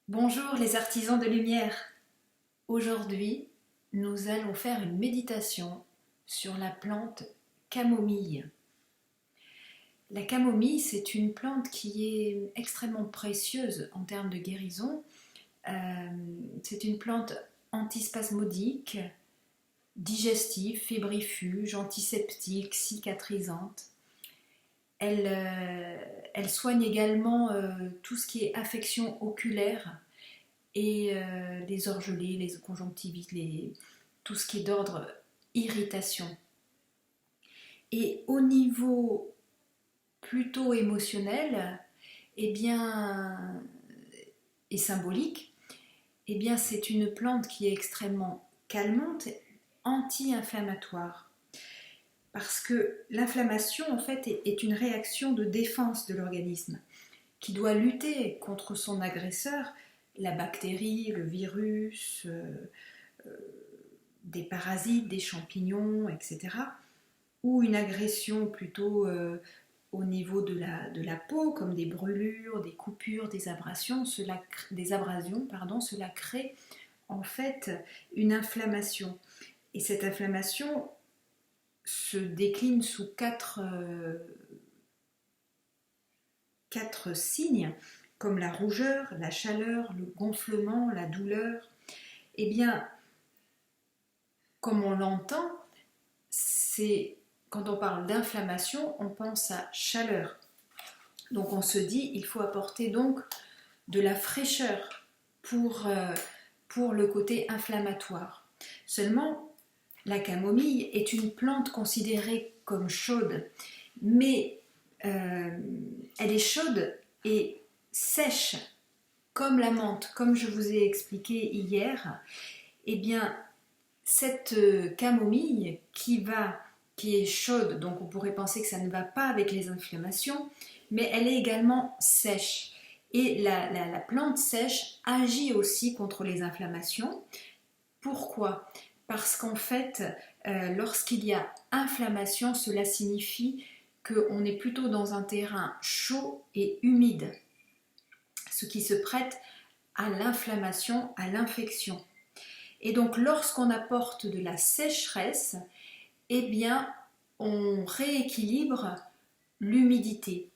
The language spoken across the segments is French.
Bonjour les artisans de lumière. Aujourd'hui, nous allons faire une méditation sur la plante camomille. La camomille, c'est une plante qui est extrêmement précieuse en termes de guérison. C'est une plante antispasmodique, digestive, fébrifuge, antiseptique, cicatrisante. Elle soigne également tout ce qui est affection oculaire et les orgelets, les conjonctivites, tout ce qui est d'ordre irritation. Et au niveau plutôt émotionnel, eh bien, et symbolique, eh bien, c'est une plante qui est extrêmement calmante, anti-inflammatoire. Parce que l'inflammation, en fait, est une réaction de défense de l'organisme qui doit lutter contre son agresseur, la bactérie, le virus, des parasites, des champignons, etc. Ou une agression plutôt au niveau de la peau, comme des brûlures, des coupures, des abrasions. Cela crée en fait une inflammation. Et cette inflammation se décline sous quatre signes, comme la rougeur, la chaleur, le gonflement, la douleur. Eh bien, comme on l'entend, c'est quand on parle d'inflammation, on pense à chaleur. Donc on se dit, il faut apporter donc de la fraîcheur pour le côté inflammatoire. Seulement, la camomille est une plante considérée comme chaude, mais elle est chaude et sèche, comme la menthe, comme je vous ai expliqué hier. Eh bien, cette camomille qui est chaude, donc on pourrait penser que ça ne va pas avec les inflammations, mais elle est également sèche. Et la plante sèche agit aussi contre les inflammations. Pourquoi? Parce qu'en fait, lorsqu'il y a inflammation, cela signifie qu'on est plutôt dans un terrain chaud et humide, ce qui se prête à l'inflammation, à l'infection. Et donc lorsqu'on apporte de la sécheresse, eh bien on rééquilibre l'humidité.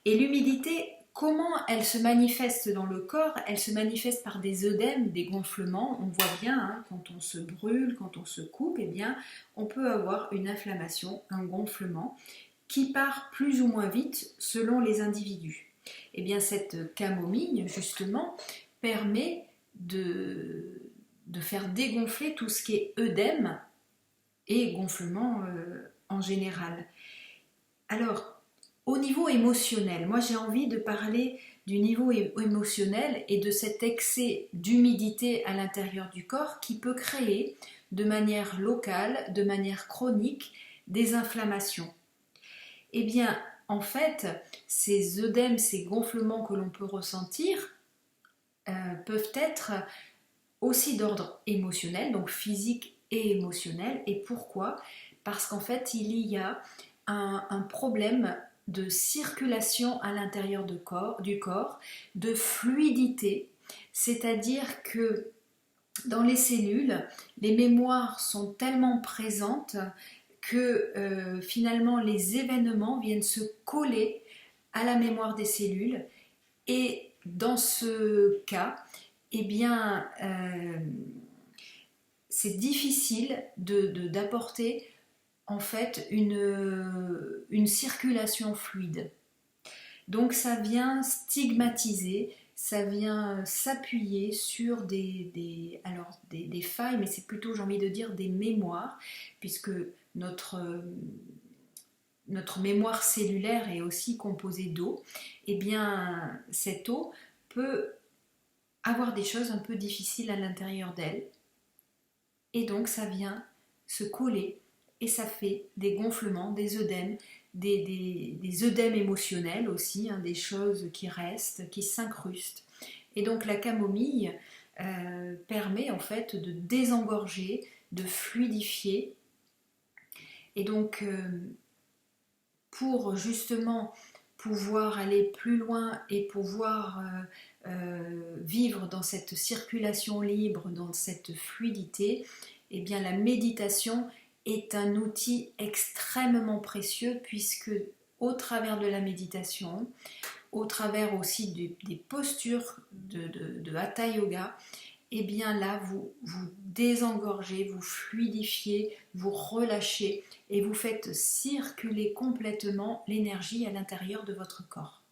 Et l'humidité, comment elle se manifeste dans le corps? Elle se manifeste par des œdèmes, des gonflements. On voit bien, hein, quand on se brûle, quand on se coupe, eh bien on peut avoir une inflammation, un gonflement qui part plus ou moins vite selon les individus. Eh bien cette camomille, justement, permet de faire dégonfler tout ce qui est œdème et gonflement en général. Alors, au niveau émotionnel, moi j'ai envie de parler du niveau émotionnel et de cet excès d'humidité à l'intérieur du corps qui peut créer de manière locale, de manière chronique, des inflammations. Eh bien, en fait, ces œdèmes, ces gonflements que l'on peut ressentir peuvent être aussi d'ordre émotionnel, donc physique et émotionnel. Et pourquoi? Parce qu'en fait, il y a un problème de circulation à l'intérieur du corps, de fluidité, c'est-à-dire que dans les cellules, les mémoires sont tellement présentes que finalement les événements viennent se coller à la mémoire des cellules et dans ce cas, eh bien, c'est difficile d'apporter en fait une circulation fluide. Donc ça vient stigmatiser, ça vient s'appuyer sur des failles, mais c'est plutôt, j'ai envie de dire, des mémoires, puisque notre mémoire cellulaire est aussi composée d'eau. Et bien cette eau peut avoir des choses un peu difficiles à l'intérieur d'elle, et donc ça vient se coller et ça fait des gonflements, des œdèmes, des œdèmes émotionnels aussi, hein, des choses qui restent, qui s'incrustent. Et donc la camomille permet en fait de désengorger, de fluidifier. Et donc pour justement pouvoir aller plus loin et pouvoir vivre dans cette circulation libre, dans cette fluidité, eh bien la méditation est un outil extrêmement précieux puisque au travers de la méditation, au travers aussi des postures de Hatha Yoga, et bien là vous désengorgez, vous fluidifiez, vous relâchez et vous faites circuler complètement l'énergie à l'intérieur de votre corps.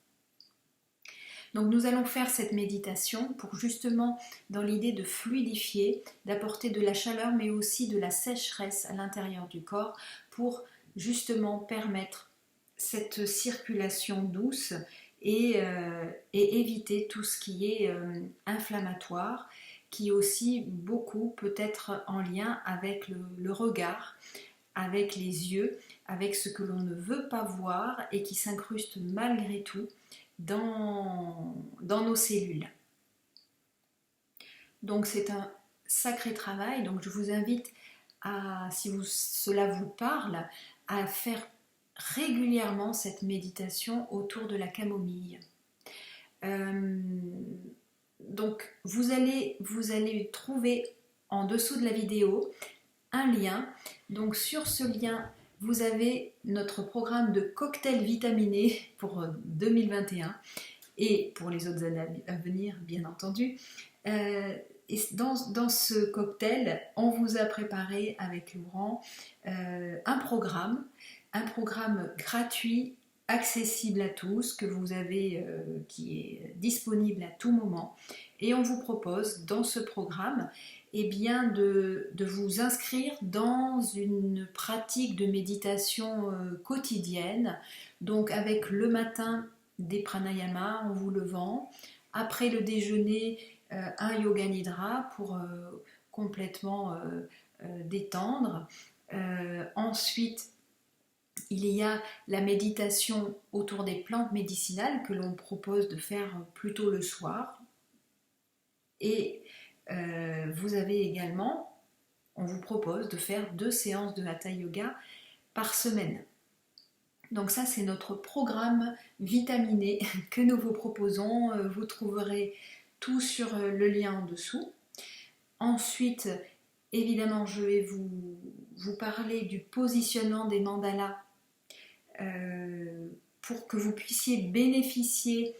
Donc nous allons faire cette méditation pour justement dans l'idée de fluidifier, d'apporter de la chaleur mais aussi de la sécheresse à l'intérieur du corps pour justement permettre cette circulation douce et éviter tout ce qui est inflammatoire, qui aussi beaucoup peut être en lien avec le regard, avec les yeux, avec ce que l'on ne veut pas voir et qui s'incruste malgré tout dans nos cellules. Donc c'est un sacré travail, donc je vous invite à, si cela vous parle, à faire régulièrement cette méditation autour de la camomille. Donc vous allez trouver en dessous de la vidéo un lien. Donc sur ce lien, vous avez notre programme de cocktail vitaminé pour 2021 et pour les autres années à venir, bien entendu. Et dans ce cocktail, on vous a préparé avec Laurent un programme gratuit, accessible à tous, que vous avez, qui est disponible à tout moment. Et on vous propose dans ce programme bien de vous inscrire dans une pratique de méditation quotidienne, donc avec le matin des pranayamas en vous levant, après le déjeuner un yoga nidra pour complètement détendre. Ensuite, il y a la méditation autour des plantes médicinales que l'on propose de faire plutôt le soir. Et vous avez également, on vous propose de faire 2 séances de Hatha Yoga par semaine. Donc ça, c'est notre programme vitaminé que nous vous proposons. Vous trouverez tout sur le lien en dessous. Ensuite, évidemment, je vais vous parler du positionnement des mandalas pour que vous puissiez bénéficier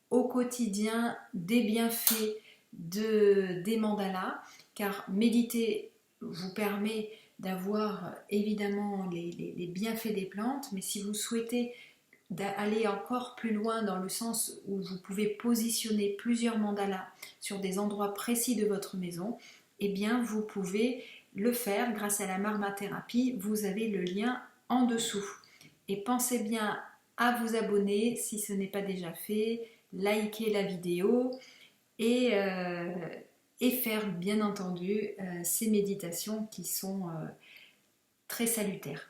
au quotidien des bienfaits des mandalas, car méditer vous permet d'avoir évidemment les bienfaits des plantes, mais si vous souhaitez aller encore plus loin dans le sens où vous pouvez positionner plusieurs mandalas sur des endroits précis de votre maison, eh bien vous pouvez le faire grâce à la marmathérapie. Vous avez le lien en dessous. Et pensez bien à vous abonner si ce n'est pas déjà fait, liker la vidéo et faire bien entendu ces méditations qui sont très salutaires.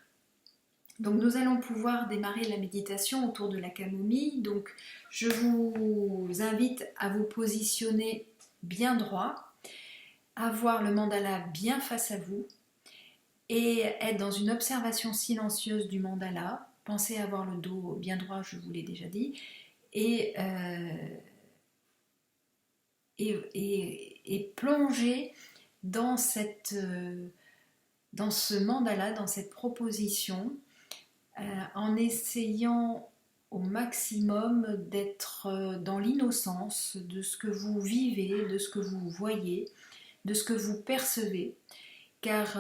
Donc nous allons pouvoir démarrer la méditation autour de la camomille. Donc je vous invite à vous positionner bien droit, avoir le mandala bien face à vous et être dans une observation silencieuse du mandala. Pensez à avoir le dos bien droit, je vous l'ai déjà dit, et plonger dans ce mandala, dans cette proposition, en essayant au maximum d'être dans l'innocence de ce que vous vivez, de ce que vous voyez, de ce que vous percevez, car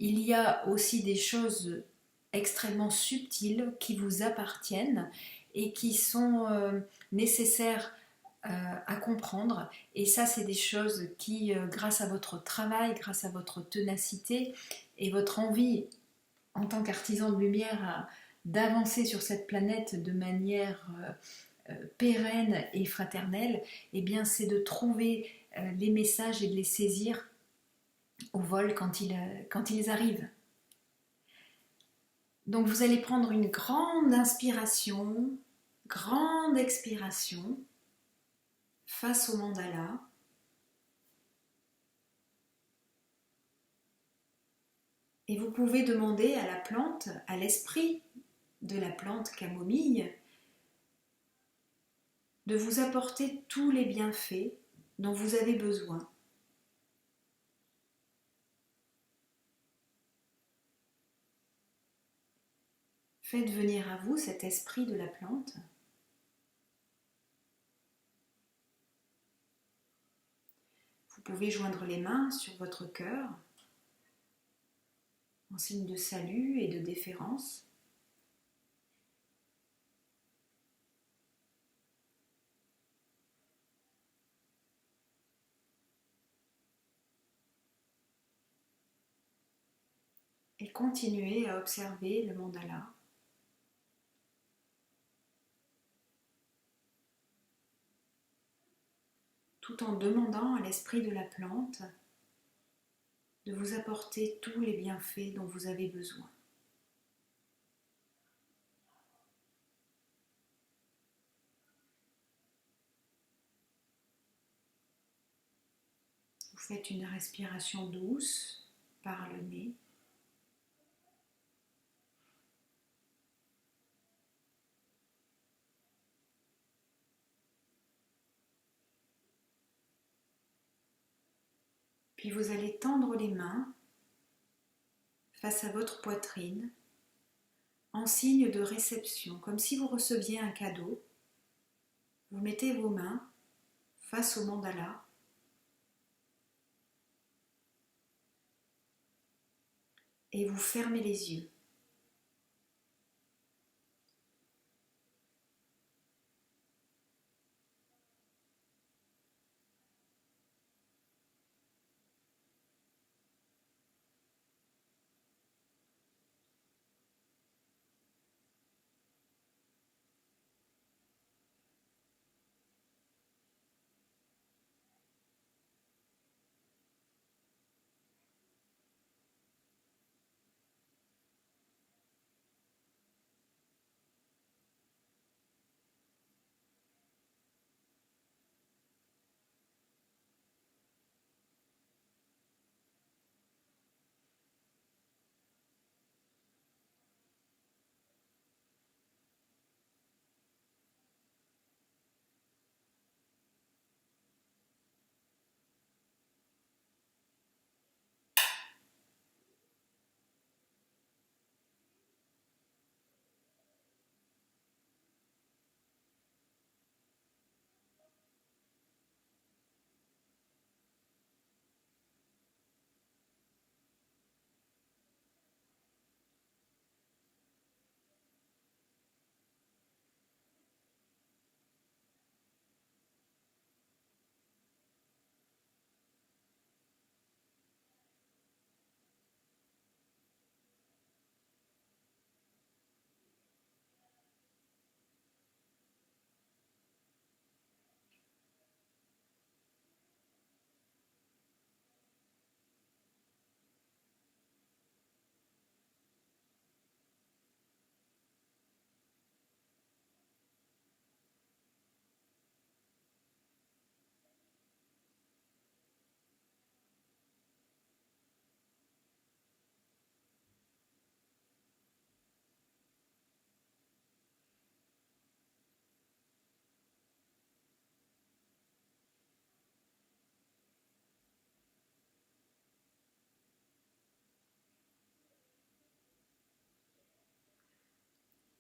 il y a aussi des choses extrêmement subtiles qui vous appartiennent et qui sont nécessaires à comprendre. Et ça, c'est des choses qui, grâce à votre travail, grâce à votre ténacité et votre envie en tant qu'artisan de lumière d'avancer sur cette planète de manière pérenne et fraternelle, eh bien, c'est de trouver les messages et de les saisir au vol quand ils arrivent. Donc vous allez prendre une grande inspiration, grande expiration face au mandala. Et vous pouvez demander à la plante, à l'esprit de la plante camomille de vous apporter tous les bienfaits dont vous avez besoin. Faites venir à vous cet esprit de la plante. Vous pouvez joindre les mains sur votre cœur en signe de salut et de déférence. Et continuez à observer le mandala. Tout en demandant à l'esprit de la plante de vous apporter tous les bienfaits dont vous avez besoin. Vous faites une respiration douce par le nez. Puis vous allez tendre les mains face à votre poitrine en signe de réception, comme si vous receviez un cadeau. Vous mettez vos mains face au mandala et vous fermez les yeux.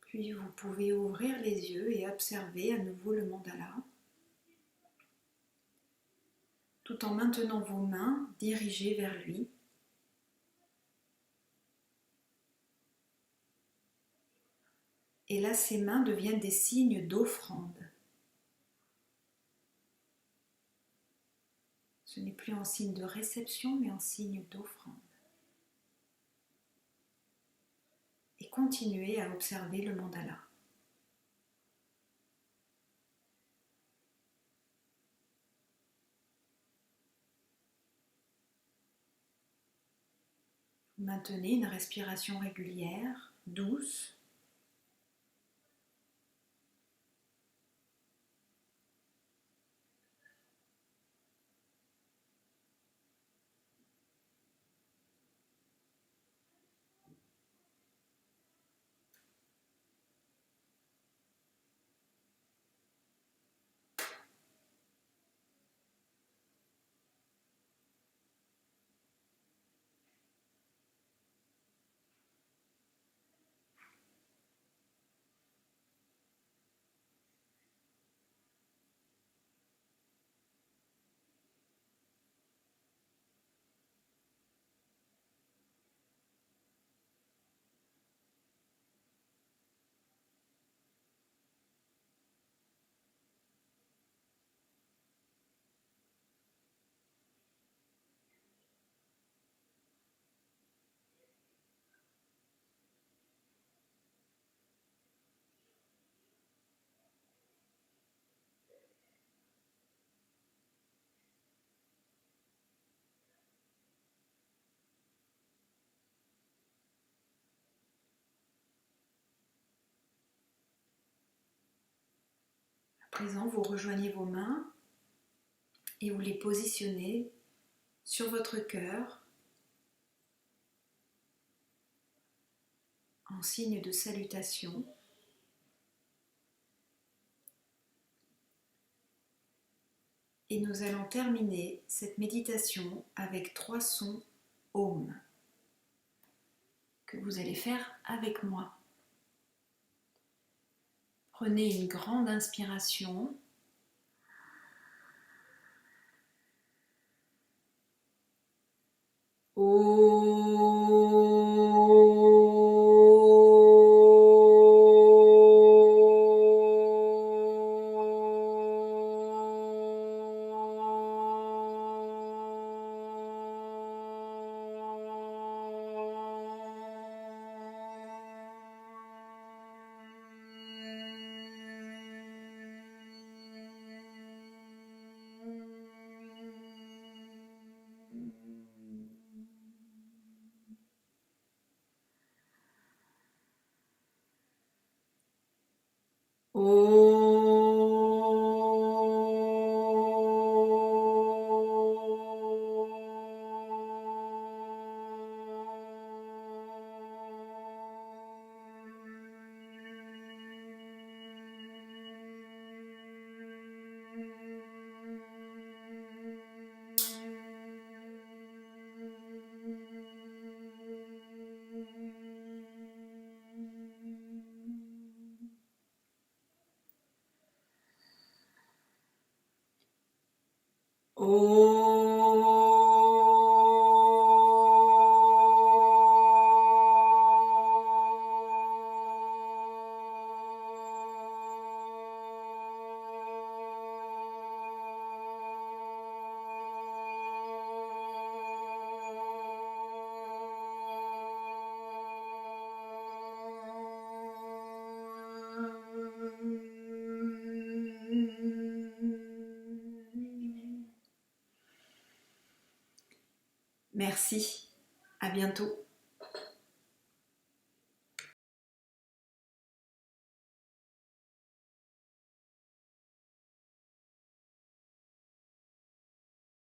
Puis vous pouvez ouvrir les yeux et observer à nouveau le mandala, tout en maintenant vos mains dirigées vers lui. Et là, ces mains deviennent des signes d'offrande. Ce n'est plus en signe de réception, mais en signe d'offrande. Et continuez à observer le mandala. Maintenez une respiration régulière, douce. présent, vous rejoignez vos mains et vous les positionnez sur votre cœur en signe de salutation. Et nous allons terminer cette méditation avec 3 sons Om que vous allez faire avec moi. Prenez une grande inspiration. Merci, à bientôt.